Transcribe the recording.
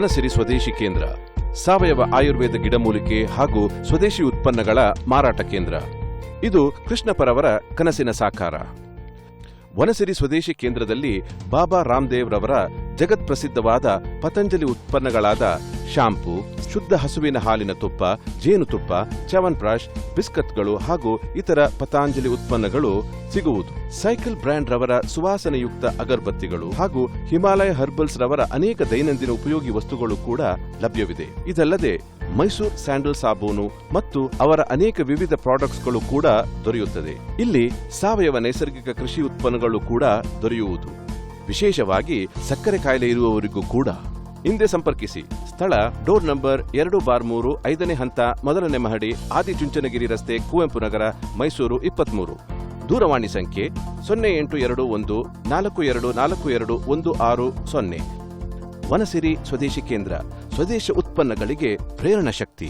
ವನಸಿರಿ ಸ್ವದೇಶಿ ಕೇಂದ್ರ, ಸಾವಯವ ಆಯುರ್ವೇದ ಗಿಡಮೂಲಿಕೆ ಹಾಗೂ ಸ್ವದೇಶಿ ಉತ್ಪನ್ನಗಳ ಮಾರಾಟ ಕೇಂದ್ರ. ಇದು ಕೃಷ್ಣಪ್ಪರವರ ಕನಸಿನ ಸಾಕಾರ. ವನಸಿರಿ ಸ್ವದೇಶಿ ಕೇಂದ್ರದಲ್ಲಿ ಬಾಬಾ ರಾಮದೇವ್ ರವರ ಜಗತ್ಪ್ರಸಿದ್ಧವಾದ ಪತಂಜಲಿ ಉತ್ಪನ್ನಗಳಾದ ಶಾಂಪೂ, ಶುದ್ಧ ಹಸುವಿನ ಹಾಲಿನ ತುಪ್ಪ, ಜೇನುತುಪ್ಪ, ಚ್ಯವನ್ಪ್ರಾಶ್, ಬಿಸ್ಕತ್ಗಳು ಹಾಗೂ ಇತರ ಪತಂಜಲಿ ಉತ್ಪನ್ನಗಳು ಸಿಗುವುದು. ಸೈಕಲ್ ಬ್ರ್ಯಾಂಡ್ ರವರ ಸುವಾಸನೆಯುಕ್ತ ಅಗರಬತ್ತಿಗಳು ಹಾಗೂ ಹಿಮಾಲಯ ಹರ್ಬಲ್ಸ್ ರವರ ಅನೇಕ ದೈನಂದಿನ ಉಪಯೋಗಿ ವಸ್ತುಗಳು ಕೂಡ ಲಭ್ಯವಿದೆ. ಇದಲ್ಲದೆ ಮೈಸೂರು ಸ್ಯಾಂಡಲ್ ಸಾಬೂನು ಮತ್ತು ಅವರ ಅನೇಕ ವಿವಿಧ ಪ್ರಾಡಕ್ಟ್ಸ್ಗಳು ಕೂಡ ದೊರೆಯುತ್ತದೆ. ಇಲ್ಲಿ ಸಾವಯವ ನೈಸರ್ಗಿಕ ಕೃಷಿ ಉತ್ಪನ್ನಗಳು ಕೂಡ ದೊರೆಯುವುದು. ವಿಶೇಷವಾಗಿ ಸಕ್ಕರೆ ಕಾಯಿಲೆ ಇರುವವರಿಗೂ ಕೂಡ. ಹಿಂದೆ ಸಂಪರ್ಕಿಸಿ. ಸ್ಥಳ ಡೋರ್ ನಂಬರ್ 2/3, 5ನೇ ಹಂತ, 1ನೇ ಮಹಡಿ, ಆದಿಚುಂಚನಗಿರಿ ರಸ್ತೆ, ಕುವೆಂಪು ನಗರ, ಮೈಸೂರು 23. ದೂರವಾಣಿ ಸಂಖ್ಯೆ 0821 42421660. ವನಸಿರಿ ಸ್ವದೇಶಿ ಕೇಂದ್ರ, ಸ್ವದೇಶ ಉತ್ಪನ್ನಗಳಿಗೆ ಪ್ರೇರಣಾ ಶಕ್ತಿ.